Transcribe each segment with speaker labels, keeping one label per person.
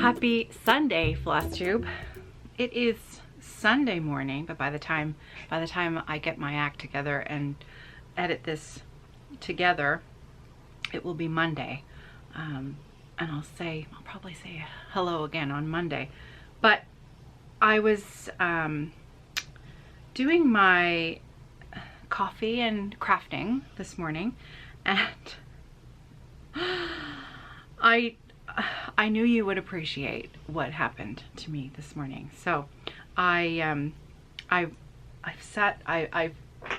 Speaker 1: Happy Sunday, Floss Tube. It is Sunday morning, but by the time I get my act together and edit this together, it will be Monday. And I'll probably say hello again on Monday. But I was doing my coffee and crafting this morning, and I knew you would appreciate what happened to me this morning. So I've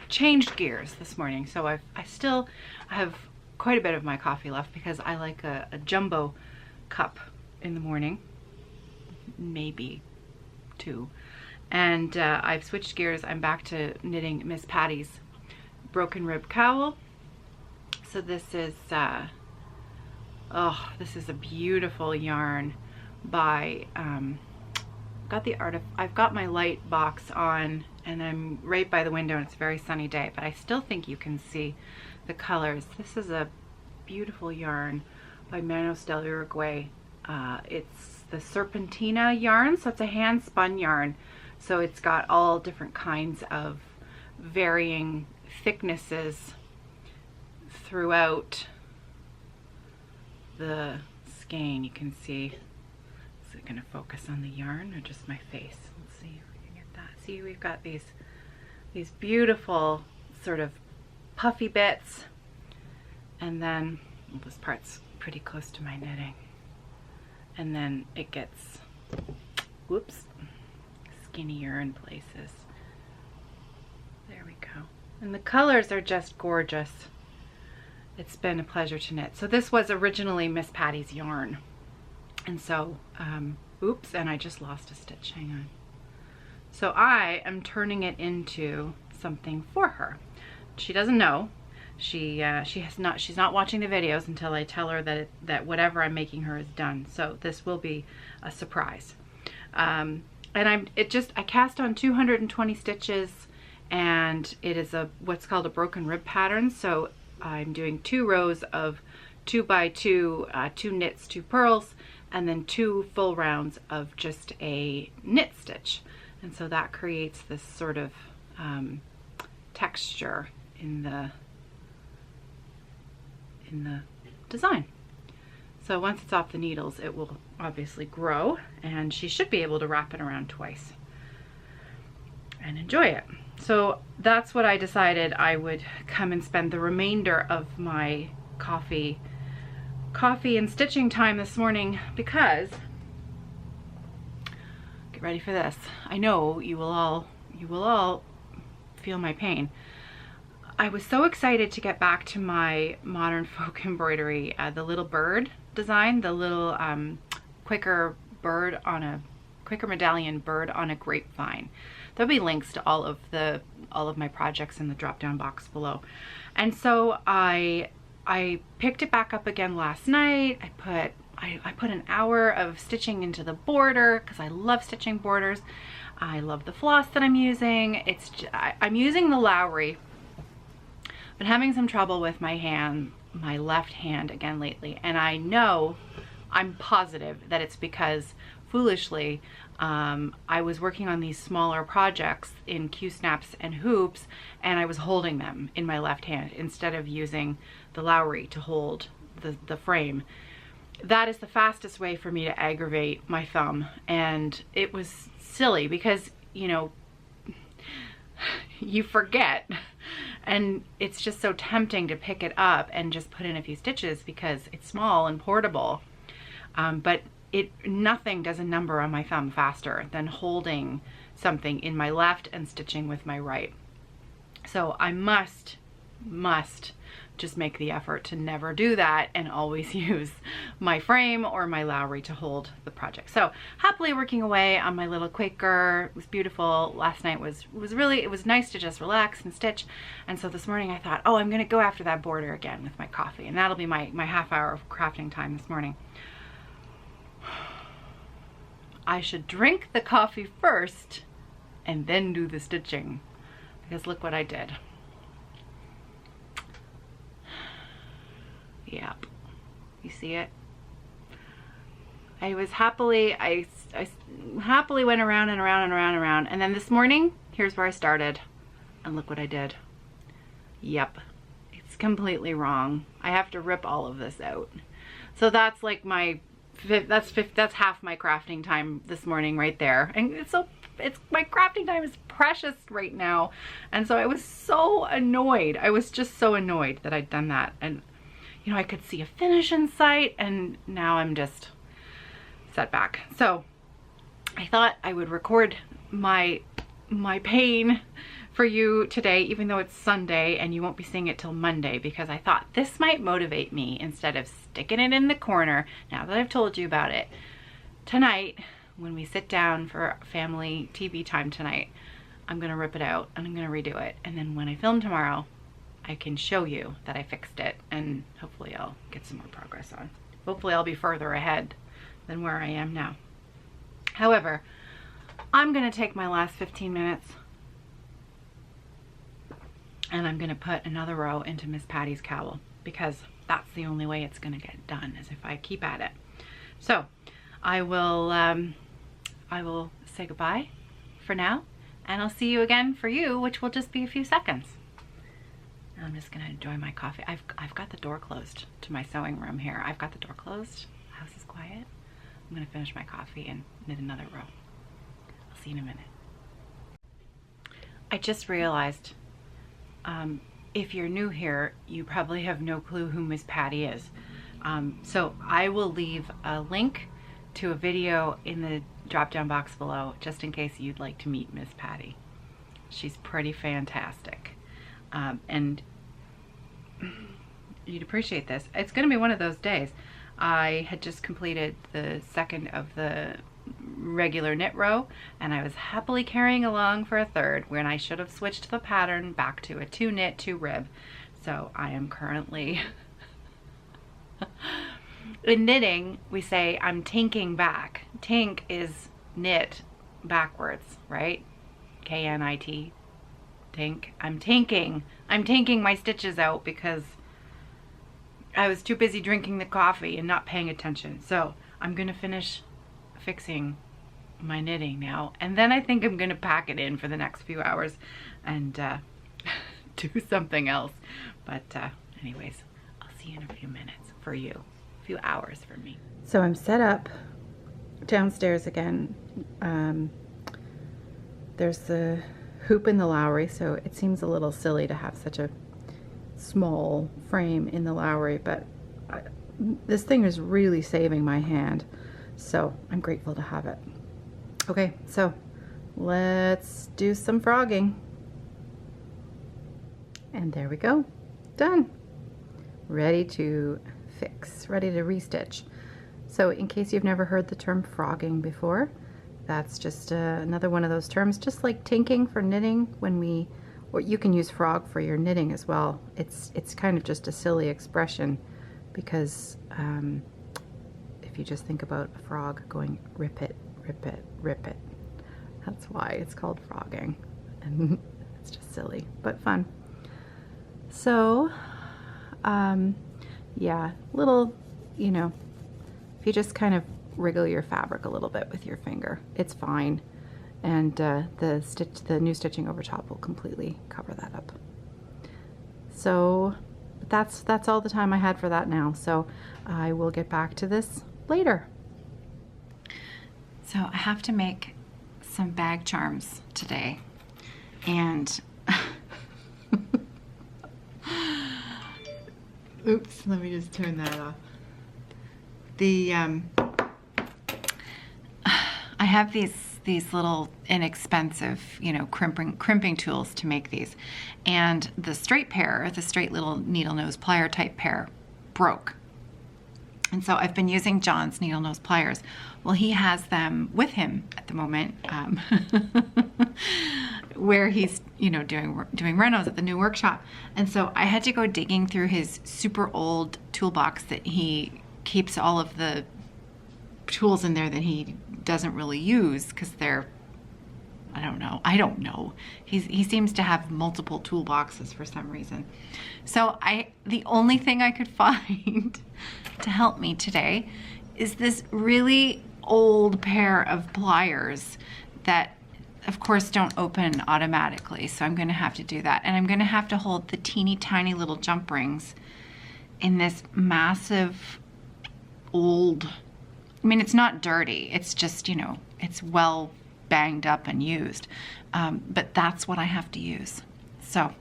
Speaker 1: changed gears this morning. So I still have quite a bit of my coffee left because I like a jumbo cup in the morning, maybe two. And I've switched gears. I'm back to knitting Miss Patty's broken rib cowl. So this is this is a beautiful yarn by I've got my light box on, and I'm right by the window, and it's a very sunny day, but I still think you can see the colors. This is a beautiful yarn by Manos del Uruguay. It's the Serpentina yarn, so it's a hand spun yarn. So it's got all different kinds of varying thicknesses throughout the skein. You can see, is it going to focus on the yarn or just my face? Let's see if we can get that. See, we've got these beautiful sort of puffy bits, and then this part's pretty close to my knitting, and then it gets, whoops, skinnier in places. There we go. And the colors are just gorgeous. It's been a pleasure to knit. So this was originally Miss Patty's yarn. And so, oops, and I just lost a stitch, hang on. So I am turning it into something for her. She doesn't know. She's not watching the videos until I tell her that whatever I'm making her is done. So this will be a surprise. And I cast on 220 stitches, and it is what's called a broken rib pattern. So I'm doing 2 rows of 2 by 2, 2 knits, 2 purls, and then 2 full rounds of just a knit stitch. And so that creates this sort of texture in the design. So once it's off the needles, it will obviously grow, and she should be able to wrap it around twice and enjoy it. So that's what I decided I would come and spend the remainder of my coffee and stitching time this morning, because, get ready for this, I know you will all feel my pain. I was so excited to get back to my modern folk embroidery, the little bird design, the little Quaker medallion bird on a grapevine. There'll be links to all of my projects in the drop down box below. And so I picked it back up again last night. I put an hour of stitching into the border because I love stitching borders. I love the floss that I'm using. I'm using the Lowry, but having some trouble with my left hand again lately. And I'm positive that it's because, foolishly, I was working on these smaller projects in Q-snaps and hoops, and I was holding them in my left hand instead of using the Lowry to hold the frame. That is the fastest way for me to aggravate my thumb, and it was silly because, you know, you forget, and it's just so tempting to pick it up and just put in a few stitches because it's small and portable, but nothing does a number on my thumb faster than holding something in my left and stitching with my right. So I must just make the effort to never do that and always use my frame or my Lowry to hold the project. So happily working away on my little Quaker. It was beautiful. Last night was nice to just relax and stitch. And so this morning I thought, oh, I'm gonna go after that border again with my coffee, and that'll be my half hour of crafting time this morning. I should drink the coffee first and then do the stitching, because look what I did. Yep, you see it? I happily went around and around and around and around. And then this morning, here's where I started. And look what I did. Yep, it's completely wrong. I have to rip all of this out. So that's like that's half my crafting time this morning right there. And my crafting time is precious right now. And so I was so annoyed. I was just so annoyed that I'd done that. And you know, I could see a finish in sight, and now I'm just set back. So I thought I would record my pain for you today, even though it's Sunday and you won't be seeing it till Monday, because I thought this might motivate me instead of sticking it in the corner. Now that I've told you about it, tonight when we sit down for family TV time tonight, I'm gonna rip it out and I'm gonna redo it, and then when I film tomorrow I can show you that I fixed it, and hopefully I'll get some more progress on. Hopefully I'll be further ahead than where I am now. However, I'm gonna take my last 15 minutes and I'm gonna put another row into Miss Patty's cowl, because that's the only way it's gonna get done, is if I keep at it. So I will say goodbye for now, and I'll see you again for you, which will just be a few seconds. I'm just gonna enjoy my coffee. I've got the door closed to my sewing room here. I've got the door closed. The house is quiet. I'm gonna finish my coffee and knit another row. I'll see you in a minute. I just realized, if you're new here, you probably have no clue who Miss Patty is. So I will leave a link to a video in the drop-down box below, just in case you'd like to meet Miss Patty. She's pretty fantastic. And you'd appreciate this. It's gonna be one of those days. I had just completed the second of the regular knit row, and I was happily carrying along for a third when I should have switched the pattern back to a 2 knit 2 rib. So I am currently in knitting, we say I'm tinking back. Tink is knit backwards, right? K-N-I-T, tink. I'm tinking my stitches out because I was too busy drinking the coffee and not paying attention. So I'm gonna finish fixing my knitting now, and then I think I'm gonna pack it in for the next few hours and do something else. But anyways, I'll see you in a few minutes for you, a few hours for me. So I'm set up downstairs again. There's the hoop in the Lowry, so it seems a little silly to have such a small frame in the Lowry, but this thing is really saving my hand, so I'm grateful to have it. Okay, so let's do some frogging. And there we go, done. Ready to fix, ready to restitch. So in case you've never heard the term frogging before, that's just another one of those terms, just like tinking for knitting. Or you can use frog for your knitting as well. It's kind of just a silly expression, because if you just think about a frog going rip it, rip it, rip it, that's why it's called frogging. And it's just silly, but fun. So, yeah, little, you know, if you just kind of wriggle your fabric a little bit with your finger, it's fine. And the new stitching over top will completely cover that up. So that's all the time I had for that now. So I will get back to this later. So I have to make some bag charms today, and oops, let me just turn that off. I have these little inexpensive, you know, crimping tools to make these, and the straight pair, the straight little needle nose plier type pair, broke. And so I've been using John's needle nose pliers. Well, he has them with him at the moment, where he's, you know, doing renos at the new workshop. And so I had to go digging through his super old toolbox that he keeps all of the tools in there that he doesn't really use, because they're, I don't know. He seems to have multiple toolboxes for some reason. So the only thing I could find to help me today is this really old pair of pliers that of course don't open automatically. So I'm gonna have to do that. And I'm gonna have to hold the teeny tiny little jump rings in this massive old, I mean, it's not dirty. It's just, you know, it's well banged up and used. But that's what I have to use. So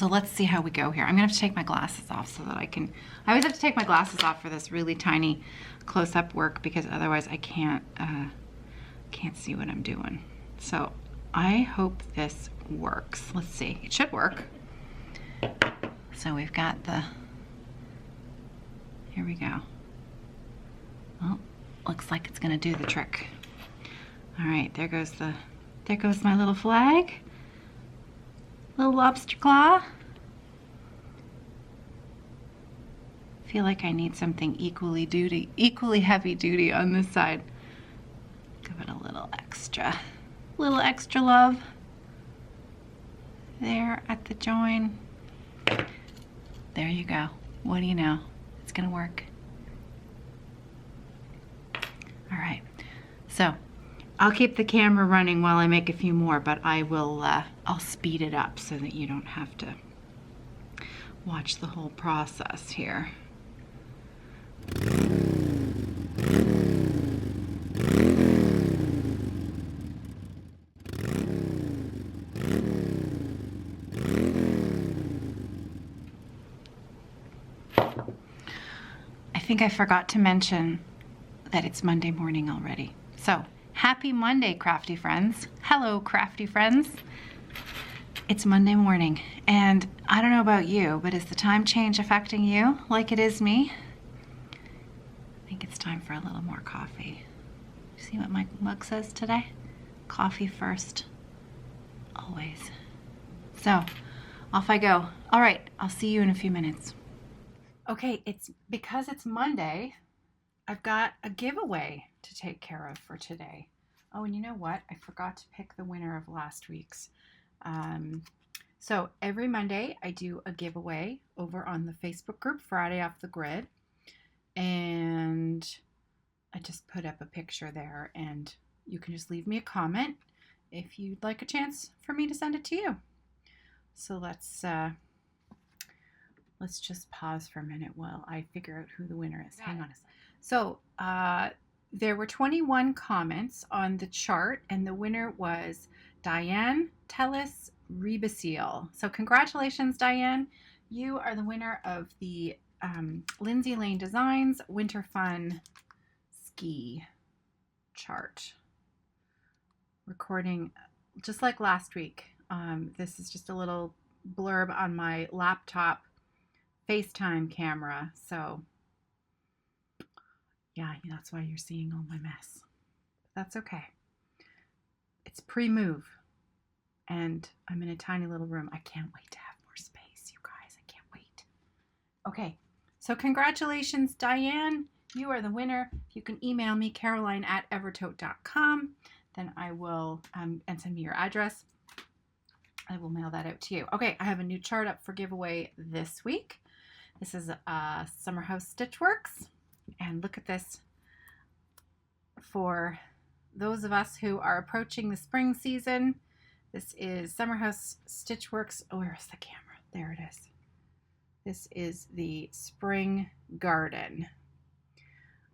Speaker 1: let's see how we go here. I'm gonna have to take my glasses off so that I always have to take my glasses off for this really tiny close-up work because otherwise I can't see what I'm doing. So I hope this works. Let's see, it should work. So we've got here we go. Well, looks like it's gonna do the trick. All right, there goes my little flag. Little lobster claw. Feel like I need something equally heavy duty on this side. Give it a little extra love there at the join. There you go. What do you know? It's gonna work. All right, so I'll keep the camera running while I make a few more, but I'll speed it up so that you don't have to watch the whole process here. I think I forgot to mention that it's Monday morning already. So happy Monday, crafty friends. Hello, crafty friends. It's Monday morning, and I don't know about you, but is the time change affecting you like it is me? I think it's time for a little more coffee. See what my mug says today? Coffee first, always. So, off I go. All right, I'll see you in a few minutes. Okay, because it's Monday, I've got a giveaway to take care of for today. Oh, and you know what? I forgot to pick the winner of last week's. So every Monday I do a giveaway over on the Facebook group, Friday Off the Grid. And I just put up a picture there, and you can just leave me a comment if you'd like a chance for me to send it to you. So let's just pause for a minute while I figure out who the winner is. Hang on a second. So there were 21 comments on the chart, and the winner was Diane Tellis Rebasile. So congratulations, Diane. You are the winner of the Lindsay Lane Designs Winter Fun Ski chart. Recording just like last week. This is just a little blurb on my laptop FaceTime camera. So yeah, that's why you're seeing all my mess. That's okay. It's pre-move, and I'm in a tiny little room. I can't wait to have more space, you guys. I can't wait. Okay, so congratulations, Diane. You are the winner. You can email me, caroline@evertote.com. Then I will, and send me your address. I will mail that out to you. Okay, I have a new chart up for giveaway this week. This is Summer House Stitchworks. And look at this. For those of us who are approaching the spring season, this is Summer House Stitchworks. Oh, where's the camera? There it is. This is the Spring Garden.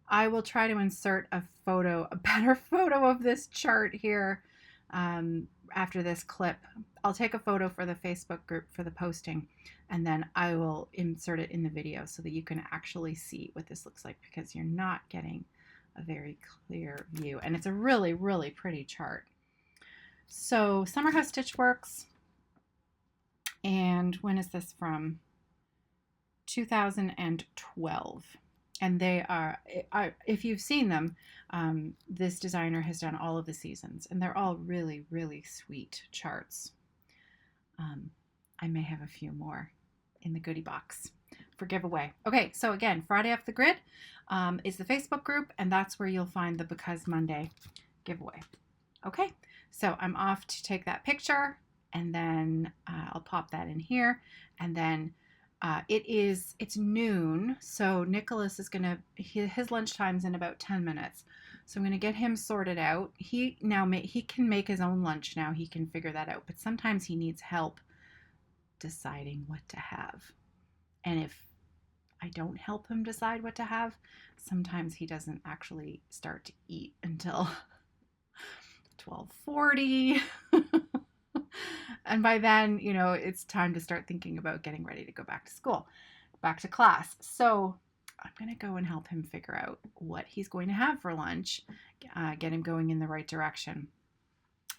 Speaker 1: I will try to insert a better photo of this chart here after this clip. I'll take a photo for the Facebook group for the posting, and then I will insert it in the video so that you can actually see what this looks like, because you're not getting a very clear view. And it's a really, really pretty chart. So Summer House Stitchworks, and when is this from? 2012. And they are, if you've seen them, this designer has done all of the seasons, and they're all really, really sweet charts. I may have a few more in the goodie box for giveaway. Okay, so again, Friday Off the Grid is the Facebook group, and that's where you'll find the Because Monday giveaway. Okay, so I'm off to take that picture, and then I'll pop that in here, and then it's noon, so Nicholas is his lunchtime's in about 10 minutes. So I'm gonna get him sorted out. He can make his own lunch now. He can figure that out, but sometimes he needs help deciding what to have. And if I don't help him decide what to have, sometimes he doesn't actually start to eat until 12:40. And by then, it's time to start thinking about getting ready to go back to school, back to class. So I'm going to go and help him figure out what he's going to have for lunch, get him going in the right direction.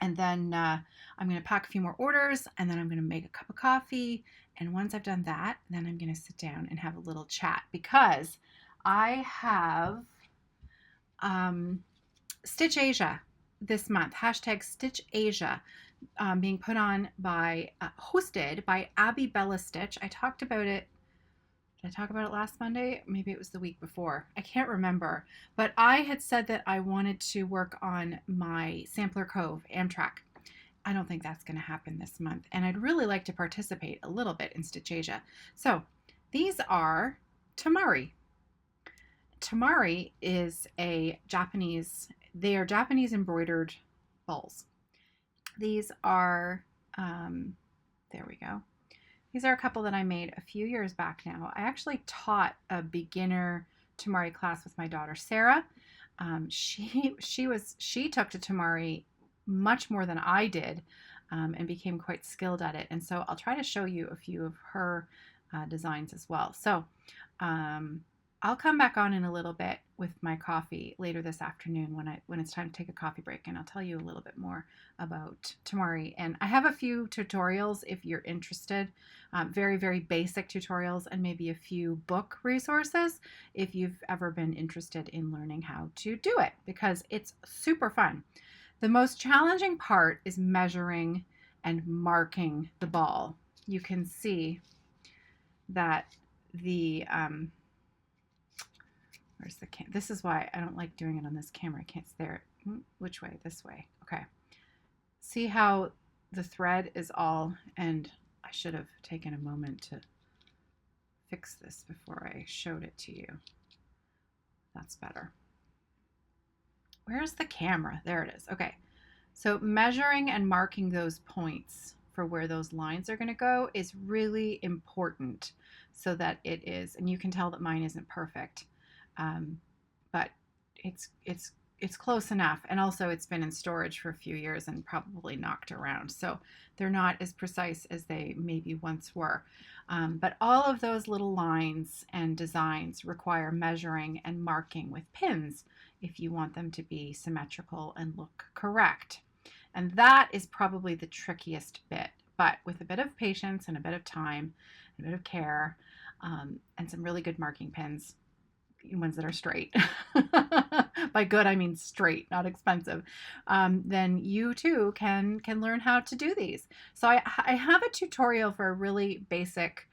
Speaker 1: And then I'm going to pack a few more orders, and then I'm going to make a cup of coffee. And once I've done that, then I'm going to sit down and have a little chat, because I have Stitch Asia this month, hashtag Stitch Asia, being put on hosted by Abby Bella Stitch. I talked about it. Did I talk about it last Monday? Maybe it was the week before. I can't remember. But I had said that I wanted to work on my Sampler Cove Amtrak. I don't think that's going to happen this month. And I'd really like to participate a little bit in Stitch Asia. So these are Temari. Temari is they are Japanese embroidered balls. These are, there we go. These are a couple that I made a few years back now. I actually taught a beginner Temari class with my daughter, Sarah. She took to Temari much more than I did, and became quite skilled at it. And so I'll try to show you a few of her designs as well. So I'll come back on in a little bit with my coffee later this afternoon when it's time to take a coffee break, and I'll tell you a little bit more about Temari. And I have a few tutorials if you're interested, very, very basic tutorials, and maybe a few book resources if you've ever been interested in learning how to do it, because it's super fun. The most challenging part is measuring and marking the ball. You can see that the where's the cam? This is why I don't like doing it on this camera. I can't stare it. Which way? This way. Okay. See how the thread is all, and I should have taken a moment to fix this before I showed it to you. That's better. Where's the camera? There it is. Okay. So measuring and marking those points for where those lines are going to go is really important, so that it is, and you can tell that mine isn't perfect. But it's close enough, and also it's been in storage for a few years and probably knocked around, so they're not as precise as they maybe once were. But all of those little lines and designs require measuring and marking with pins if you want them to be symmetrical and look correct. And that is probably the trickiest bit, but with a bit of patience and a bit of time and a bit of care, and some really good marking pins, ones that are straight. By good, I mean straight, not expensive. Then you too can learn how to do these. So I have a tutorial for a really basic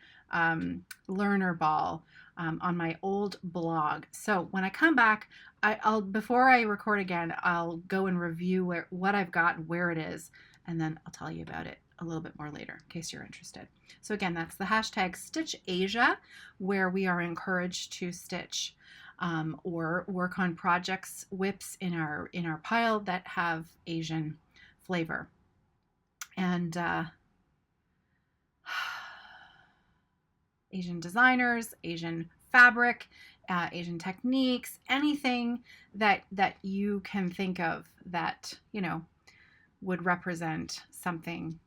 Speaker 1: learner ball on my old blog. So when I come back, I'll before I record again, I'll go and review what I've got, where it is, and then I'll tell you about it a little bit more later in case you're interested. So again, that's the hashtag Stitch Asia, where we are encouraged to stitch or work on projects, WIPs in our pile that have Asian flavor. And Asian designers, Asian fabric, Asian techniques, anything that you can think of that, would represent something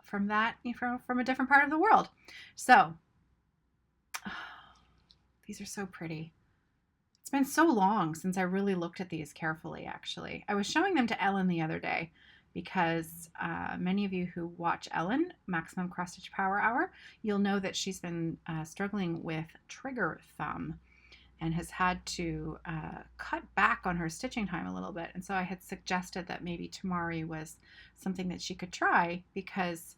Speaker 1: from a different part of the world. So these are so pretty. It's been so long since I really looked at these carefully, actually. I was showing them to Ellen the other day because many of you who watch Ellen, Maximum Cross Stitch Power Hour, you'll know that she's been struggling with trigger thumb and has had to cut back on her stitching time a little bit. And so I had suggested that maybe Temari was something that she could try, because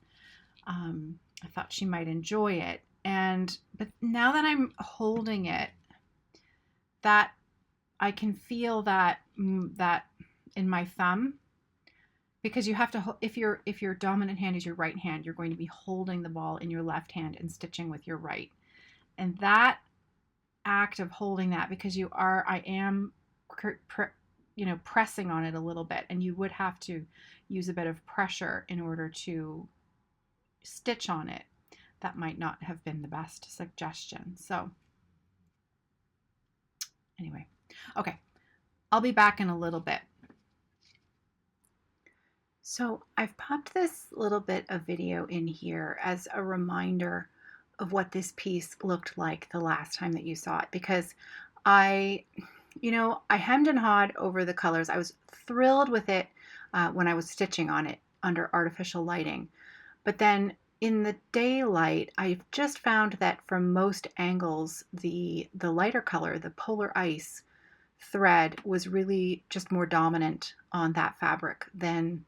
Speaker 1: I thought she might enjoy it. But now that I'm holding it, that I can feel that in my thumb,
Speaker 2: because you have to, if your dominant hand is your right hand, you're going to be holding the ball in your left hand and stitching with your right. And that act of holding that, because I am pressing on it a little bit, and you would have to use a bit of pressure in order to stitch on it. That might not have been the best suggestion. So anyway, okay, I'll be back in a little bit. So I've popped this little bit of video in here as a reminder of what this piece looked like the last time that you saw it, because I hemmed and hawed over the colors. I was thrilled with it when I was stitching on it under artificial lighting. But then in the daylight, I've just found that from most angles, the lighter color, the polar ice thread, was really just more dominant on that fabric than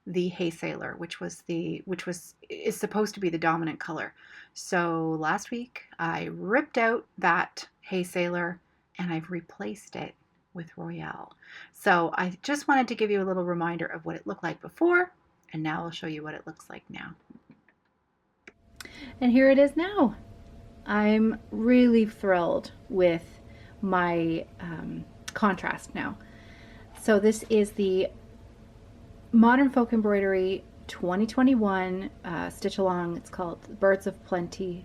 Speaker 2: the Hay Sailor, which is supposed to be the dominant color. So last week I ripped out that Hay Sailor and I've replaced it with Royale. So I just wanted to give you a little reminder of what it looked like before, and now I'll show you what it looks like now.
Speaker 1: And here it is now. I'm really thrilled with my contrast now. So this is the Modern Folk Embroidery 2021 stitch along. It's called Fruits of Plenty,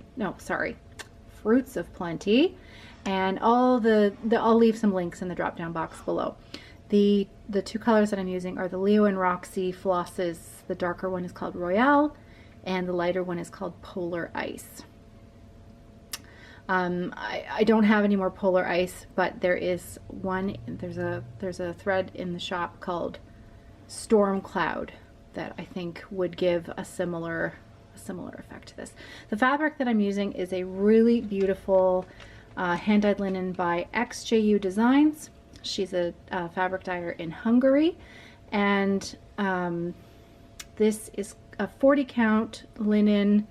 Speaker 1: and I'll leave some links in the drop down box below. The two colors that I'm using are the Leo&Roxy Flosses. The darker one is called Royale and the lighter one is called Polar Ice. I don't have any more Polar Ice, but there's a thread in the shop called Storm Cloud that I think would give a similar effect to this. The fabric that I'm using is a really beautiful hand-dyed linen by XjuDesigns. She's a fabric dyer in Hungary, and this is a 40 count linen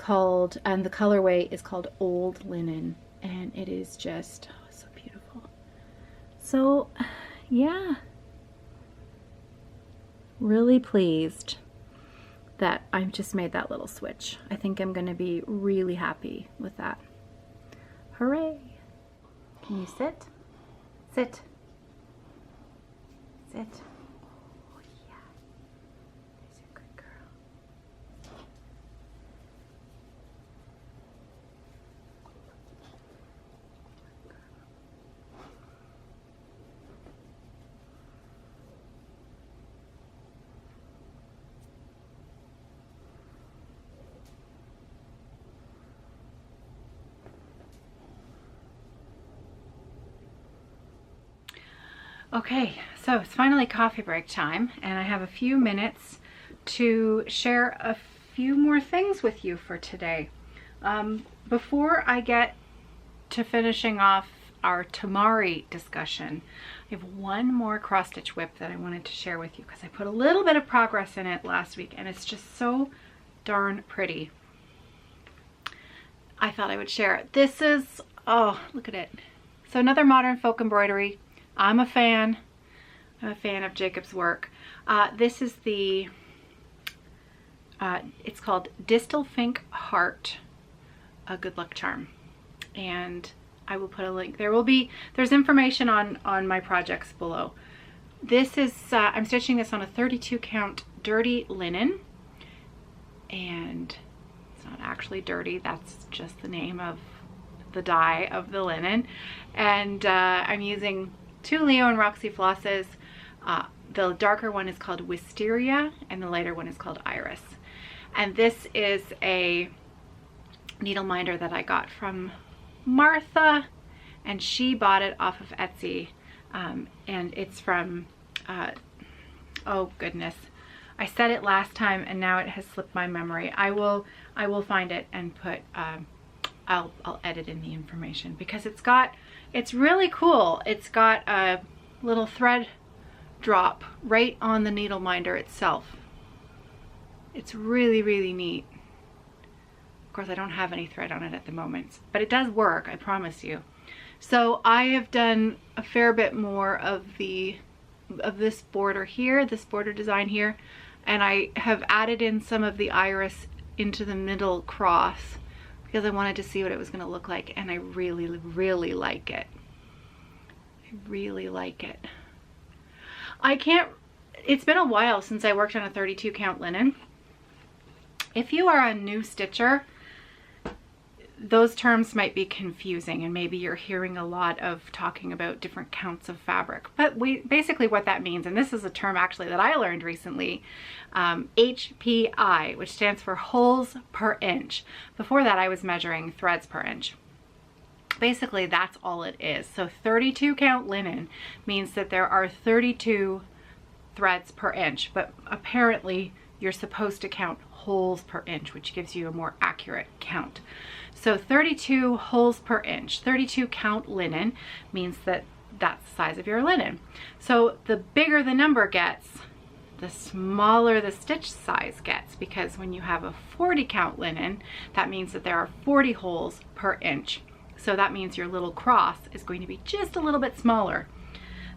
Speaker 1: and the colorway is called Old Linen, and it is just so beautiful. So yeah, really pleased that I've just made that little switch. I think I'm going to be really happy with that. Hooray! Can you sit? Sit. Sit. Oh yeah. There's a good girl. Okay, so it's finally coffee break time, and I have a few minutes to share a few more things with you for today. Before I get to finishing off our Temari discussion, I have one more cross stitch WIP that I wanted to share with you because I put a little bit of progress in it last week and it's just so darn pretty. I thought I would share it. This is, oh, look at it. So another Modern Folk Embroidery. I'm a fan of Jacob's work. This is the, it's called Distelfink Heart, a good luck charm. And I will put a link. There's information on my projects below. This is, I'm stitching this on a 32 count dirty linen. And it's not actually dirty, that's just the name of the dye of the linen. And I'm using 2 Leo&Roxy flosses. The darker one is called Wisteria and the lighter one is called Iris. And this is a needle minder that I got from Martha, and she bought it off of Etsy. And it's from, oh goodness, I said it last time and now it has slipped my memory. I will find it and put, I'll edit in the information because it's really cool. It's got a little thread drop right on the needle minder itself. It's really, really neat. Of course, I don't have any thread on it at the moment, but it does work, I promise you. So I have done a fair bit more of the this border here, this border design here, and I have added in some of the iris into the middle cross because I wanted to see what it was going to look like, and I really, really like it. I really like it. It's been a while since I worked on a 32 count linen. If you are a new stitcher, those terms might be confusing, and maybe you're hearing a lot of talking about different counts of fabric. But basically what that means, and this is a term actually that I learned recently, HPI, which stands for holes per inch. Before that, I was measuring threads per inch. Basically, that's all it is. So 32 count linen means that there are 32 threads per inch, but apparently you're supposed to count holes per inch, which gives you a more accurate count. So 32 holes per inch, 32 count linen means that that's the size of your linen. So the bigger the number gets, the smaller the stitch size gets, because when you have a 40 count linen, that means that there are 40 holes per inch. So that means your little cross is going to be just a little bit smaller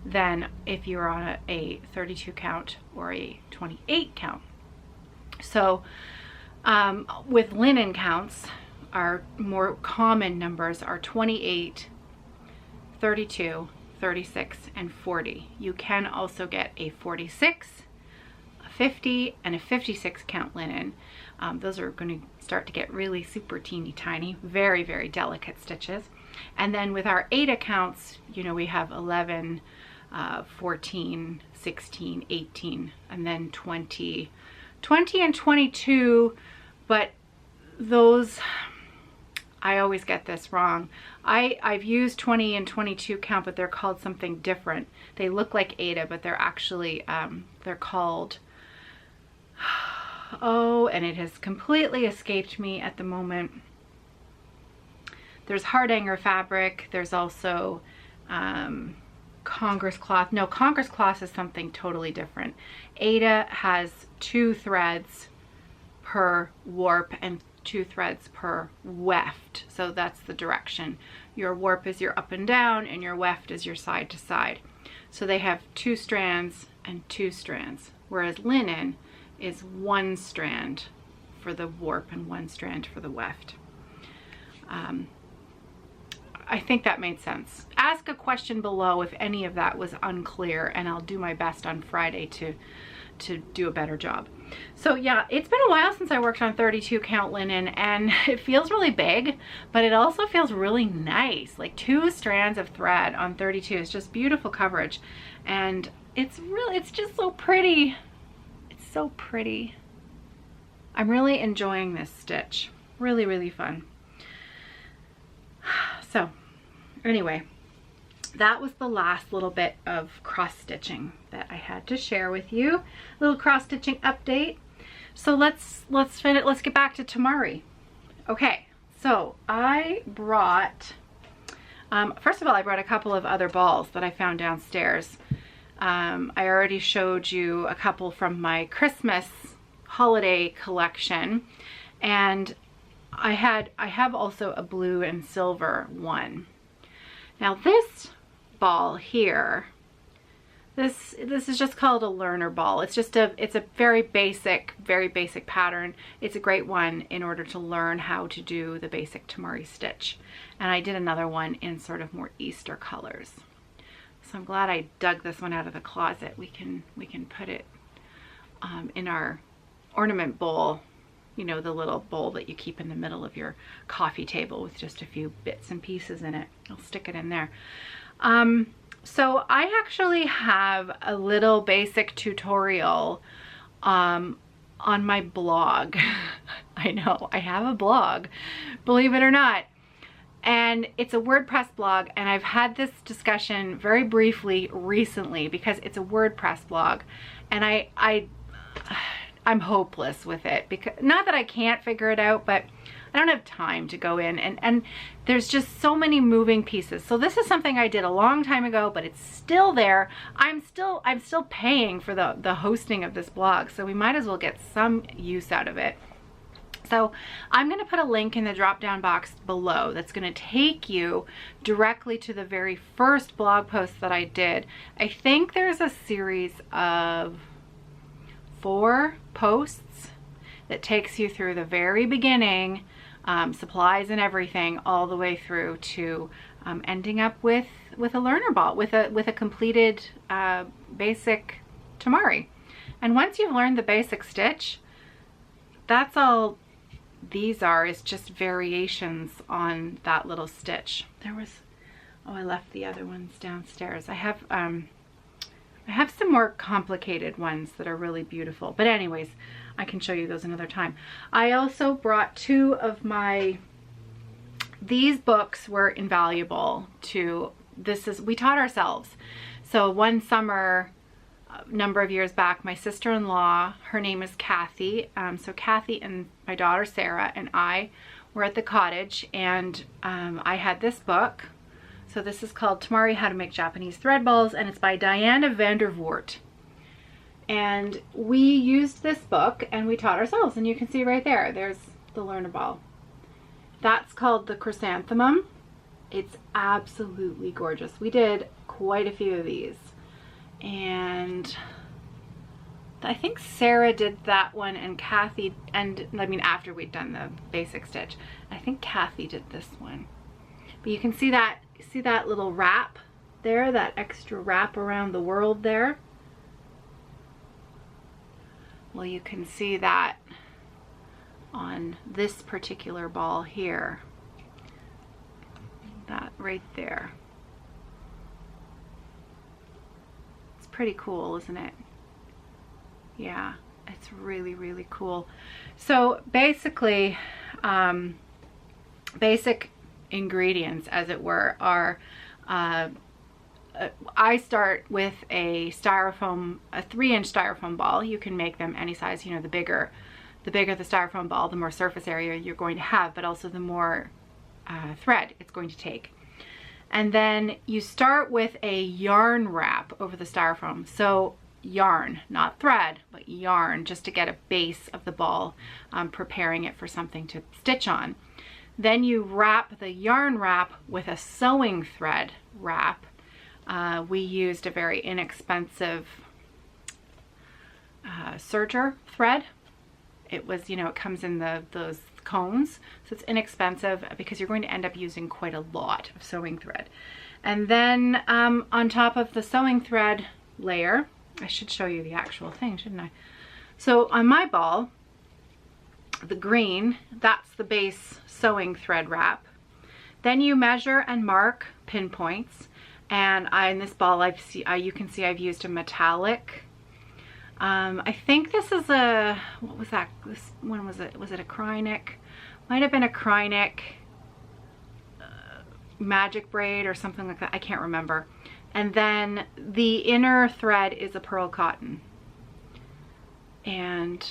Speaker 1: than if you're on a 32 count or a 28 count. So with linen counts, our more common numbers are 28, 32, 36, and 40. You can also get a 46, a 50, and a 56 count linen. Those are going to start to get really super teeny tiny, very, very delicate stitches. And then with our Aida counts, you know, we have 11, 14, 16, 18, and then 20 and 22, but those, I always get this wrong. I've used 20 and 22 count, but they're called something different. They look like Aida, but they're actually, they're called, oh, and it has completely escaped me at the moment. There's hardanger fabric. There's also Congress cloth. No, Congress cloth is something totally different. Aida has 2 threads per warp and 2 threads per weft. So that's the direction. Your warp is your up and down, and your weft is your side to side. So they have 2 strands and 2 strands, whereas linen is 1 strand for the warp and 1 strand for the weft. I think that made sense. Ask a question below if any of that was unclear, and I'll do my best on Friday to do a better job. So yeah, it's been a while since I worked on 32 count linen, and it feels really big, but it also feels really nice. Like 2 strands of thread on 32 is just beautiful coverage, and it's just so pretty. It's so pretty. I'm really enjoying this stitch. Really, really fun. So anyway, that was the last little bit of cross stitching that I had to share with you. A little cross stitching update. So let's get back to Temari. Okay, so I brought, first of all, I brought a couple of other balls that I found downstairs. I already showed you a couple from my Christmas holiday collection, and I have also a blue and silver one. Now this ball here, this is just called a learner ball. It's a very basic pattern. It's a great one in order to learn how to do the basic Temari stitch. And I did another one in sort of more Easter colors. So I'm glad I dug this one out of the closet. We can put it in our ornament bowl. You know, the little bowl that you keep in the middle of your coffee table with just a few bits and pieces in it. I'll stick it in there. So I actually have a little basic tutorial on my blog. I know, I have a blog, believe it or not. And it's a WordPress blog, and I've had this discussion very briefly recently because it's a WordPress blog, and I'm hopeless with it, because not that I can't figure it out, but I don't have time to go in, and there's just so many moving pieces. So this is something I did a long time ago, but it's still there. I'm still paying for the hosting of this blog, so we might as well get some use out of it. So I'm going to put a link in the drop down box below that's going to take you directly to the very first blog post that I did. I think there's a series of 4 posts that takes you through the very beginning, supplies and everything, all the way through to ending up with a learner ball, with a completed basic Temari. And once you've learned the basic stitch, that's all these are, is just variations on that little stitch. There was, oh, I left the other ones downstairs. I have some more complicated ones that are really beautiful, but anyways, I can show you those another time. I also brought 2 of these books were invaluable to, we taught ourselves. So one summer, a number of years back, my sister-in-law, her name is Kathy. So Kathy and my daughter Sarah and I were at the cottage, and I had this book. So this is called Temari, How to Make Japanese Thread Balls, and it's by Diana Vandervoort. And we used this book and we taught ourselves, and you can see right there, there's the learner ball. That's called the chrysanthemum. It's absolutely gorgeous. We did quite a few of these. And I think Sarah did that one, and Kathy, and I mean after we'd done the basic stitch, I think Kathy did this one. But you can see that little wrap there, that extra wrap around the world there. Well, you can see that on this particular ball here, that right there. Pretty cool, isn't it? Yeah, it's really, really cool. So basically, basic ingredients, as it were, are I start with a 3-inch styrofoam ball. You can make them any size. You know, the bigger the styrofoam ball, the more surface area you're going to have, but also the more thread it's going to take. And then you start with a yarn wrap over the styrofoam. So yarn, not thread, but yarn, just to get a base of the ball, preparing it for something to stitch on. Then you wrap the yarn wrap with a sewing thread wrap. We used a very inexpensive serger thread. It was, you know, it comes in those cones, so it's inexpensive because you're going to end up using quite a lot of sewing thread. And then on top of the sewing thread layer, I should show you the actual thing, shouldn't I? So on my ball, the green, that's the base sewing thread wrap. Then you measure and mark pinpoints, and in this ball you can see I've used a metallic. I think this is a, what was that? This one, was it a Krynic? Might have been a Krynic magic braid or something like that. I can't remember. And then the inner thread is a pearl cotton. And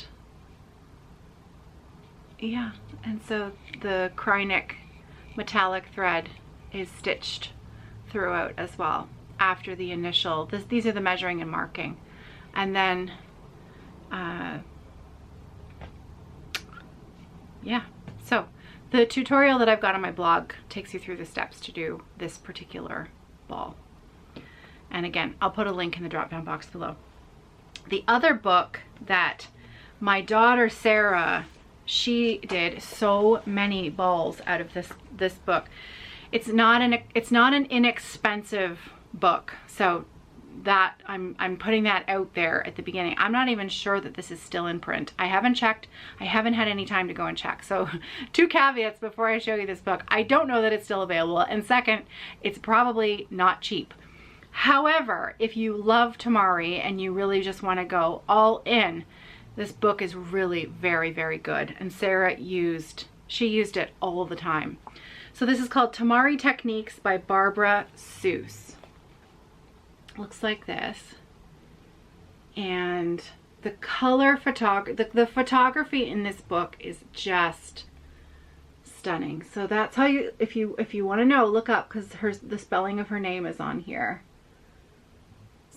Speaker 1: yeah, and so the Krynic metallic thread is stitched throughout as well after the initial, these are the measuring and marking. And then yeah, so the tutorial that I've got on my blog takes you through the steps to do this particular ball. And again, I'll put a link in the drop down box below. The other book that my daughter Sarah, she did so many balls out of this book. It's not an inexpensive book, so that I'm putting that out there at the beginning. I'm not even sure that this is still in print. I haven't checked. I haven't had any time to go and check. So 2 caveats before I show you this book. I don't know that it's still available, and second, it's probably not cheap. However, if you love Temari and you really just want to go all in, this book is really very, very good. And Sarah used it all the time. So this is called Temari Techniques by Barbara Seuss. Looks like this. And the color the photography in this book is just stunning. So that's how you, if you want to know, look up, because the spelling of her name is on here.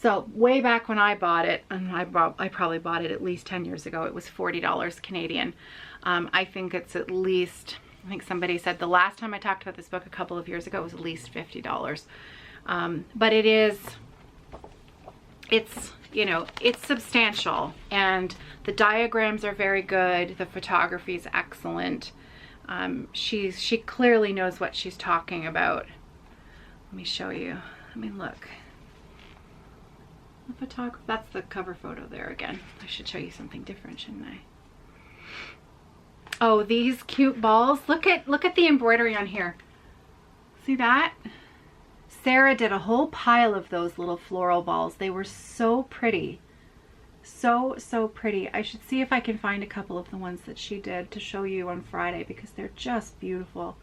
Speaker 1: So way back when I bought it, and I probably bought it at least 10 years ago, it was $40 Canadian. I think it's at least, I think somebody said the last time I talked about this book a couple of years ago, it was at least $50. But it's, you know, it's substantial, and the diagrams are very good. The photography is excellent. She clearly knows what she's talking about. Let me show you. I mean, look. The photography, that's the cover photo there again. I should show you something different, shouldn't I? Oh, these cute balls. Look at the embroidery on here. See that? Sarah did a whole pile of those little floral balls. They were so pretty. So pretty. I should see if I can find a couple of the ones that she did to show you on Friday, because they're just beautiful.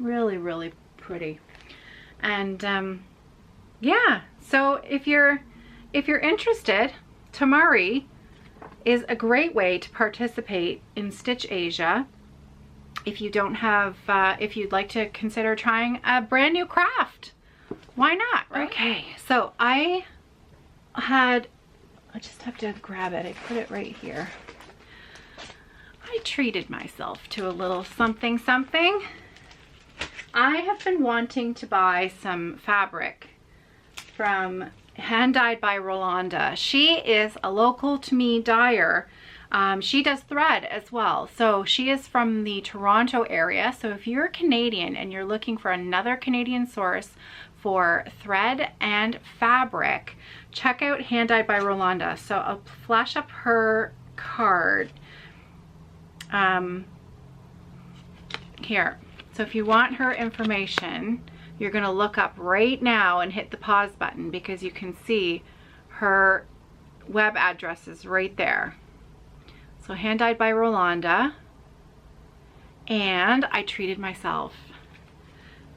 Speaker 1: Really pretty. And yeah, so if you're interested, Temari is a great way to participate in Stitch Asia. If you don't have, if you'd like to consider trying a brand new craft, why not, right? Okay, so I just have to grab it. I put it right here. I treated myself to a little something. I have been wanting to buy some fabric from Hand Dyed by Rolanda. She is a local to me dyer. She does thread as well. So she is from the Toronto area. So if you're Canadian and you're looking for another Canadian source for thread and fabric, check out Hand Dyed by Rolanda. So I'll flash up her card here. So if you want her information, you're going to look up right now and hit the pause button, because you can see her web address is right there. So Hand Dyed by Rolanda. And I treated myself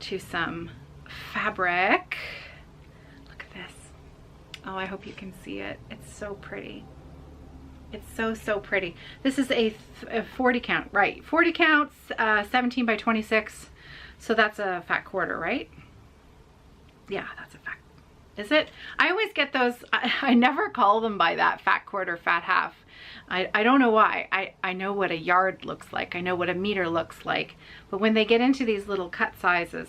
Speaker 1: to some fabric. Look at this. Oh, I hope you can see it. It's so pretty. It's so pretty. This is a 40 count, right? 40 counts, 17 by 26. So that's a fat quarter, right? Yeah, that's a fat. Is it? I always get those. I never call them by that, fat quarter, fat half. I don't know why. I know what a yard looks like. I know what a meter looks like. But when they get into these little cut sizes,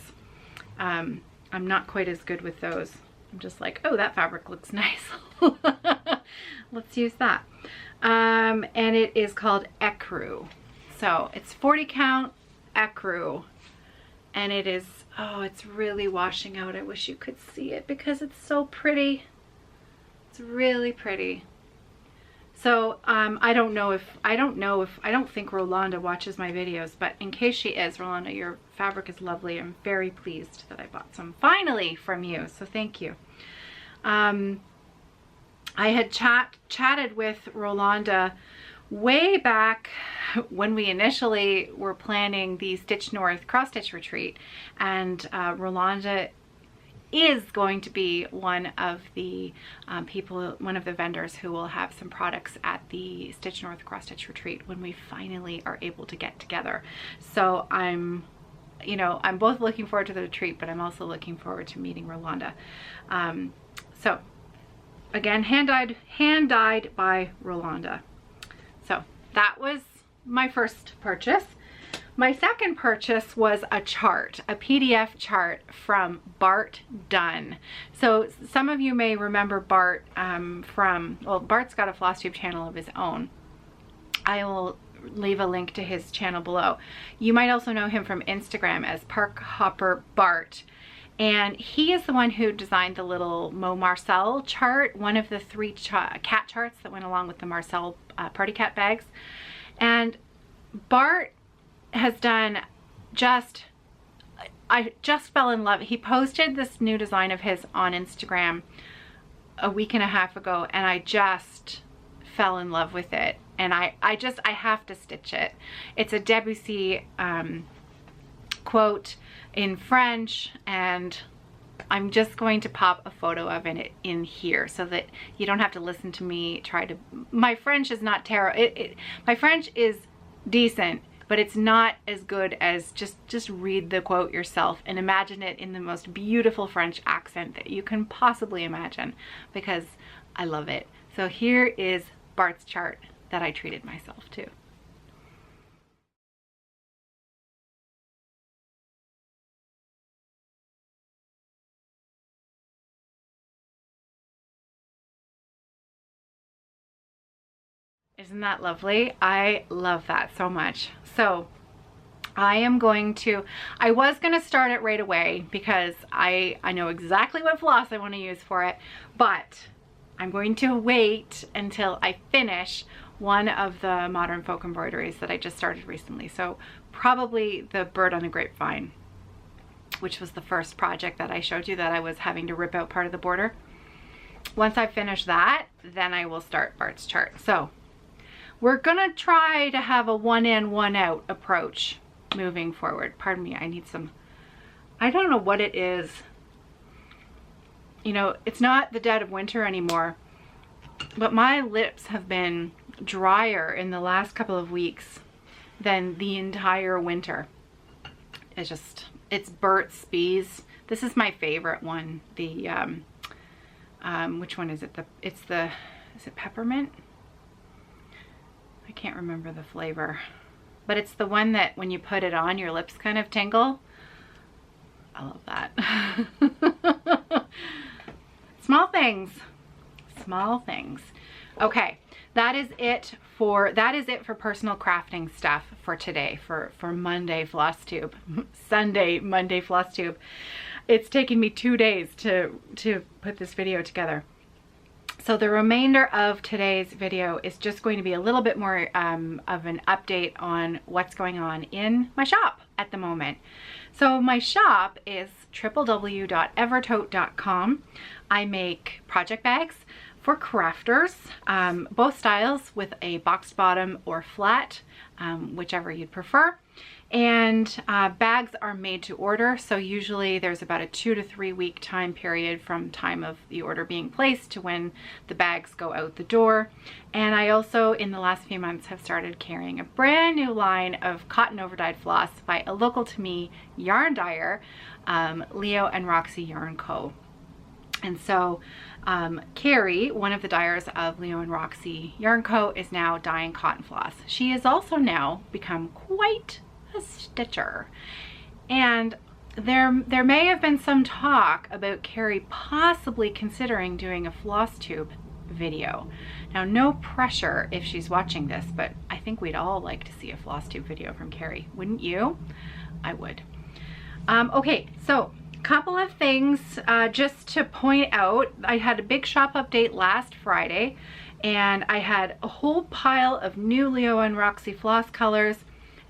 Speaker 1: I'm not quite as good with those. I'm just like, oh, that fabric looks nice. Let's use that. And it is called ecru. So it's 40 count ecru. And it is, oh, it's really washing out. I wish you could see it because it's so pretty. It's really pretty. So I don't think Rolanda watches my videos, but in case she is, Rolanda, your fabric is lovely. I'm very pleased that I bought some finally from you. So thank you. I had chatted with Rolanda way back when we initially were planning the Stitch North cross stitch retreat, and Rolanda is going to be one of the one of the vendors who will have some products at the Stitch North cross stitch retreat when we finally are able to get together. So I'm both looking forward to the retreat, but I'm also looking forward to meeting Rolanda. So again, hand dyed by Rolanda. So that was my first purchase. My second purchase was a chart, a PDF chart from Bart Dunn. So some of you may remember Bart Bart's got a FlossTube channel of his own. I will leave a link to his channel below. You might also know him from Instagram as Park Hopper Bart. And he is the one who designed the little Mo Marcel chart, one of the 3 cat charts that went along with the Marcel party cat bags. And Bart has done I just fell in love. He posted this new design of his on Instagram a week and a half ago, and I just fell in love with it. And I have to stitch it. It's a Debussy quote in French, and I'm just going to pop a photo of it in here so that you don't have to listen to me try to. My French is not terrible. My French is decent. but it's not as good as just read the quote yourself and imagine it in the most beautiful French accent that you can possibly imagine, because I love it. So here is Bart's chart that I treated myself to. Isn't that lovely? I love that so much. So I was going to start it right away because I know exactly what floss I want to use for it, but I'm going to wait until I finish one of the modern folk embroideries that I just started recently. So probably the bird on the grapevine, which was the first project that I showed you that I was having to rip out part of the border. Once I finish that, then I will start Bart's chart. So we're gonna try to have a one in, one out approach moving forward. Pardon me, I need some, I don't know what it is. You know, it's not the dead of winter anymore, but my lips have been drier in the last couple of weeks than the entire winter. It's Burt's Bees. This is my favorite one. The, which one is it? Is it peppermint? I can't remember the flavor, but it's the one that when you put it on, your lips kind of tingle. I love that. Small things, small things. Okay, that is it for personal crafting stuff for today, for Monday Floss Tube, Sunday Monday Floss Tube. It's taken me 2 days to put this video together. So the remainder of today's video is just going to be a little bit more of an update on what's going on in my shop at the moment. So my shop is www.evertote.com. I make project bags for crafters, both styles with a boxed bottom or flat, whichever you'd prefer. And bags are made to order, so usually there's about a 2 to 3 week time period from time of the order being placed to when the bags go out the door. And I also, in the last few months, have started carrying a brand new line of cotton overdyed floss by a local to me yarn dyer, Leo&Roxy Yarn Co. And so Carrie, one of the dyers of Leo&Roxy Yarn Co, is now dyeing cotton floss. She has also now become quite a stitcher, and there may have been some talk about Carrie possibly considering doing a floss tube video. Now, no pressure if she's watching this, but I think we'd all like to see a floss tube video from Carrie, wouldn't you? I would. Okay, so a couple of things just to point out. I had a big shop update last Friday, and I had a whole pile of new Leo&Roxy floss colors.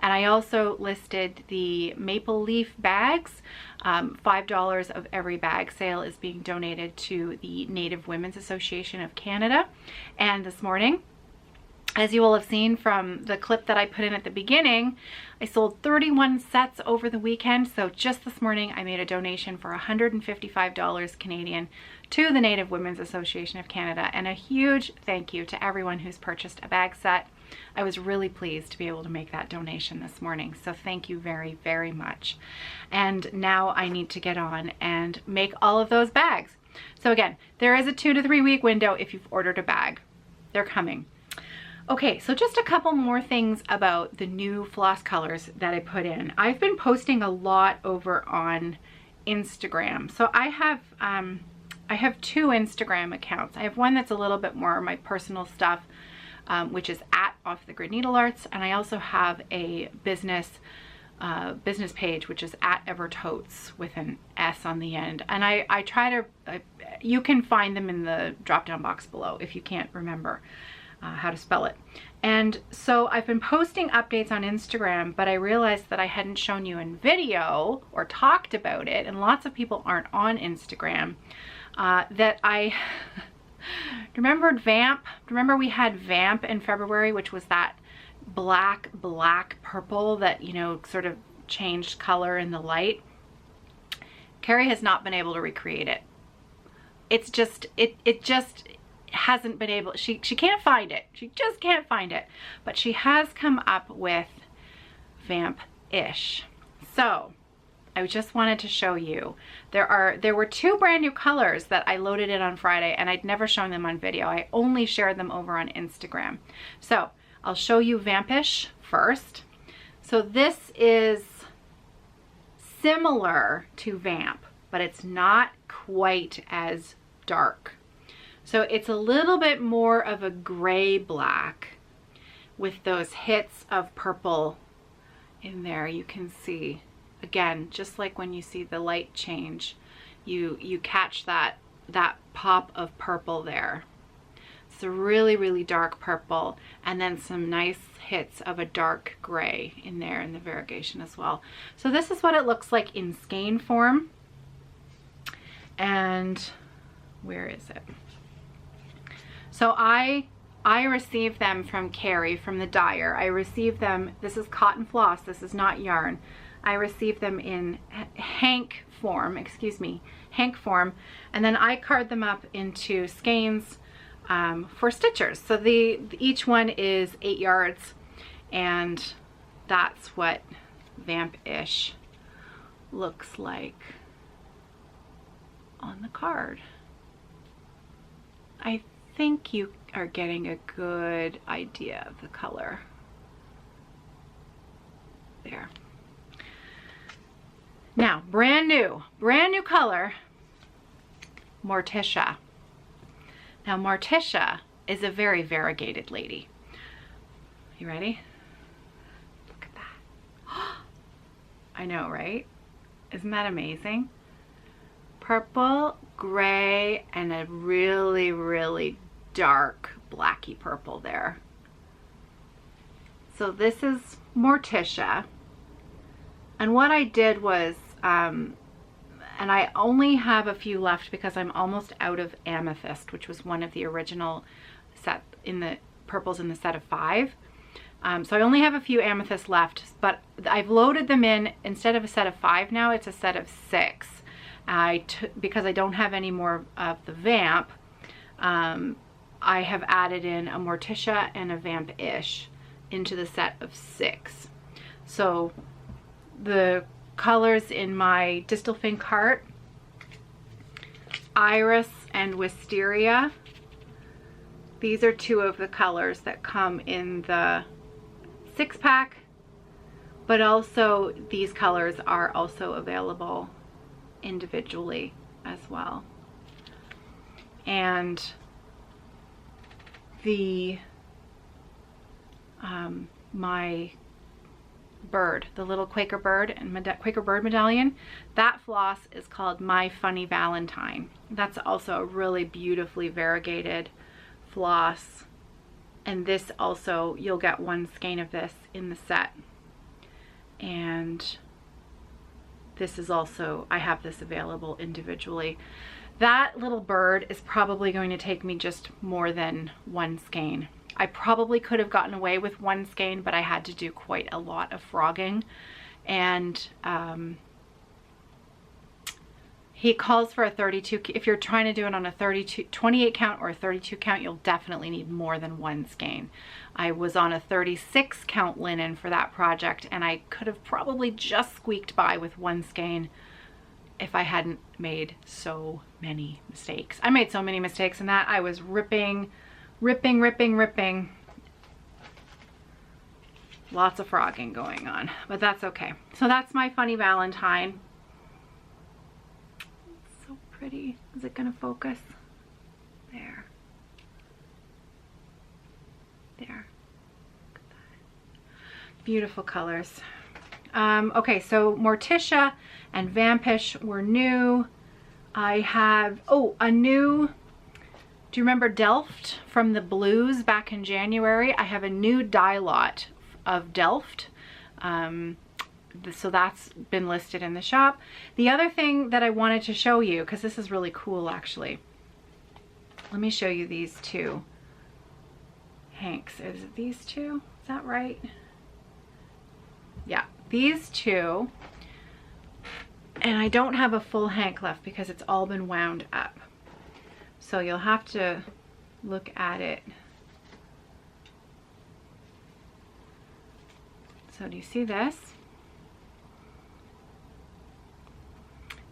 Speaker 1: And I also listed the maple leaf bags. $5 of every bag sale is being donated to the Native Women's Association of Canada. And this morning, as you will have seen from the clip that I put in at the beginning, I sold 31 sets over the weekend. So just this morning, I made a donation for $155 Canadian to the Native Women's Association of Canada. And a huge thank you to everyone who's purchased a bag set. I was really pleased to be able to make that donation this morning. So thank you very, very much. And now I need to get on and make all of those bags. So again, there is a 2 to 3 week window if you've ordered a bag. They're coming. Okay, so just a couple more things about the new floss colors that I put in. I've been posting a lot over on Instagram. So I have 2 Instagram accounts. I have one that's a little bit more my personal stuff, which is at Off the Grid Needlearts, and I also have a business page, which is at Evertotes with an S on the end. And I try to, you can find them in the drop down box below if you can't remember how to spell it. And so I've been posting updates on Instagram, but I realized that I hadn't shown you in video or talked about it, and lots of people aren't on Instagram, that I remembered Vamp. Remember we had Vamp in February, which was that black purple that, you know, sort of changed color in the light. Carrie has not been able to recreate it. It's just, it just hasn't been able, she can't find it. She just can't find it. But she has come up with Vamp-ish. So I just wanted to show you, there were 2 brand new colors that I loaded in on Friday, and I'd never shown them on video. I only shared them over on Instagram. So I'll show you Vamp-ish first. So this is similar to Vamp, but it's not quite as dark. So it's a little bit more of a gray black with those hits of purple in there. You can see, again, just like when you see the light change, you catch that pop of purple there. It's a really, really dark purple, and then some nice hits of a dark gray in there in the variegation as well. So this is what it looks like in skein form. And where is it? So I received them from Carrie, from the dyer. I received them, this is cotton floss, this is not yarn. I received them in hank form, hank form, and then I card them up into skeins for stitchers. So each one is 8 yards, and that's what Vamp-ish looks like on the card. I think you are getting a good idea of the color there. Now, brand new color, Morticia. Now, Morticia is a very variegated lady. You ready? Look at that. I know, right? Isn't that amazing? Purple, gray, and a really, really dark blacky purple there. So this is Morticia. And what I did was, and I only have a few left because I'm almost out of amethyst, which was one of the original set in the purples in the set of 5. So I only have a few amethysts left, but I've loaded them in. Instead of a set of 5 now, it's a set of 6. Because I don't have any more of the Vamp, I have added in a Morticia and a Vamp-ish into the set of 6. So the colors in my Distelfink cart, Iris and Wisteria, these are 2 of the colors that come in the 6-pack, but also these colors are also available individually as well. And the my bird, the little Quaker bird and Quaker bird medallion, that floss is called My Funny Valentine. That's also a really beautifully variegated floss, and this also, you'll get 1 skein of this in the set. And this is also, I have this available individually. That little bird is probably going to take me just more than 1 skein. I probably could have gotten away with 1 skein, but I had to do quite a lot of frogging. And he calls for a 32, if you're trying to do it on a 28 count or a 32 count, you'll definitely need more than 1 skein. I was on a 36 count linen for that project, and I could have probably just squeaked by with 1 skein if I hadn't made so many mistakes. I made so many mistakes in that. I was ripping. Lots of frogging going on, but that's okay. So that's my Funny Valentine. It's so pretty. Is it gonna focus? There. There. Look at that. Beautiful colors. Okay, so Morticia and Vamp-ish were new. I have, a new, do you remember Delft from the Blues back in January? I have a new dye lot of Delft. So that's been listed in the shop. The other thing that I wanted to show you, because this is really cool actually. Let me show you these 2 hanks. Is it these 2? Is that right? Yeah, these 2. And I don't have a full hank left because it's all been wound up. So you'll have to look at it. So do you see this?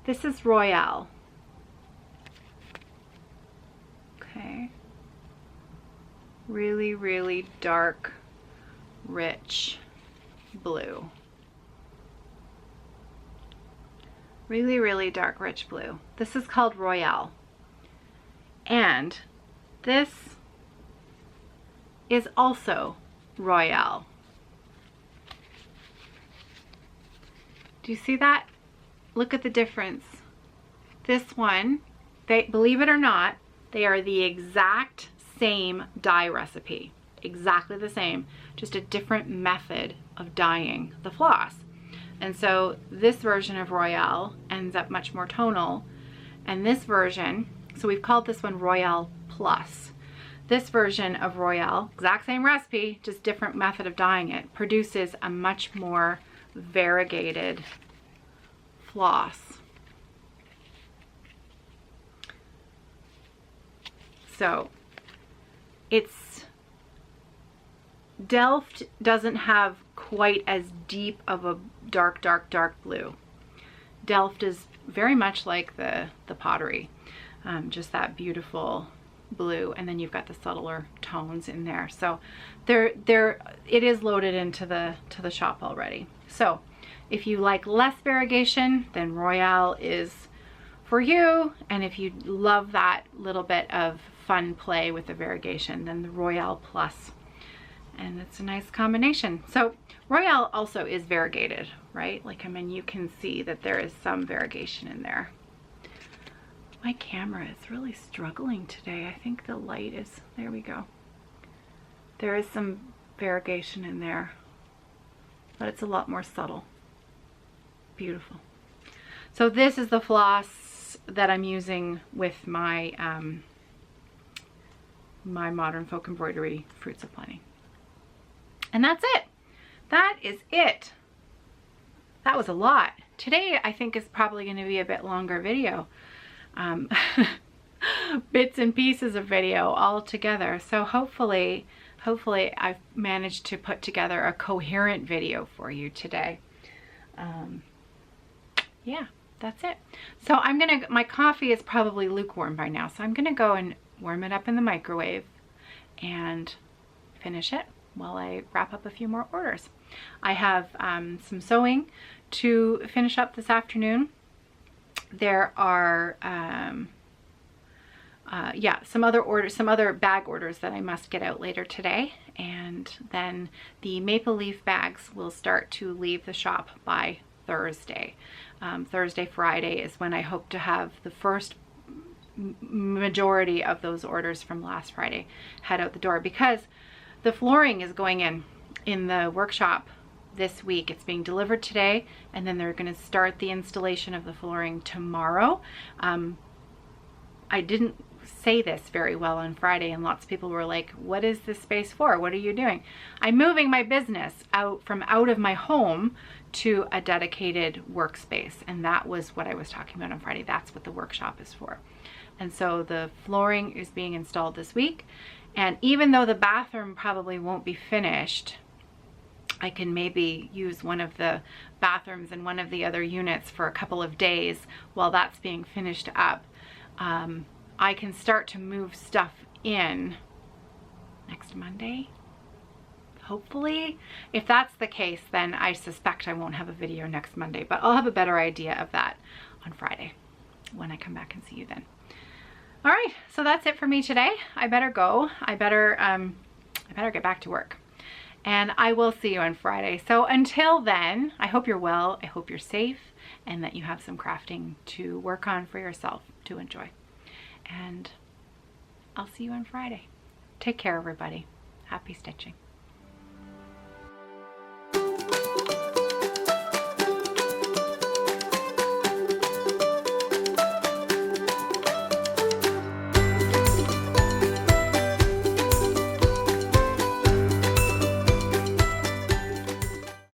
Speaker 1: This is Royale. Okay. Really, really dark, rich blue. Really, really dark, rich blue. This is called Royale. And this is also Royale. Do you see that? Look at the difference. This one, believe it or not, they are the exact same dye recipe. Exactly the same, just a different method of dyeing the floss. And so this version of Royale ends up much more tonal. And this version, so we've called this one Royale Plus. This version of Royale, exact same recipe, just different method of dyeing it, produces a much more variegated floss. So it's, Delft doesn't have quite as deep of a dark, dark, dark blue. Delft is very much like the pottery, just that beautiful blue, and then you've got the subtler tones in there. So it is loaded into the shop already. So if you like less variegation, then Royale is for you, and if you love that little bit of fun play with the variegation, then the Royale Plus. And it's a nice combination. So Royale also is variegated, right? Like, I mean, you can see that there is some variegation in there. My camera is really struggling today. I think the light is, there we go. There is some variegation in there, but it's a lot more subtle. Beautiful. So this is the floss that I'm using with my my Modern Folk Embroidery Fruits of Plenty. And that's it. That is it. That was a lot. Today I think is probably going to be a bit longer video. Bits and pieces of video all together. So hopefully I've managed to put together a coherent video for you today. Yeah, that's it. So my coffee is probably lukewarm by now, so I'm gonna go and warm it up in the microwave and finish it while I wrap up a few more orders. I have some sewing to finish up this afternoon. There are some other bag orders that I must get out later today, and then the maple leaf bags will start to leave the shop by Thursday. Thursday, Friday is when I hope to have the first majority of those orders from last Friday head out the door, because the flooring is going in the workshop this week. It's being delivered today, and then they're going to start the installation of the flooring tomorrow. I didn't say this very well on Friday, and lots of people were like, what is this space for? What are you doing? I'm moving my business out of my home to a dedicated workspace, and that was what I was talking about on Friday. That's what the workshop is for. And so the flooring is being installed this week, and even though the bathroom probably won't be finished, I can maybe use one of the bathrooms in one of the other units for a couple of days while that's being finished up. I can start to move stuff in next Monday, hopefully. If that's the case, then I suspect I won't have a video next Monday, but I'll have a better idea of that on Friday when I come back and see you then. All right, so that's it for me today. I better go. I better get back to work, and I will see you on Friday. So until then, I hope you're well. I hope you're safe, and that you have some crafting to work on for yourself to enjoy. And I'll see you on Friday. Take care, everybody. Happy stitching.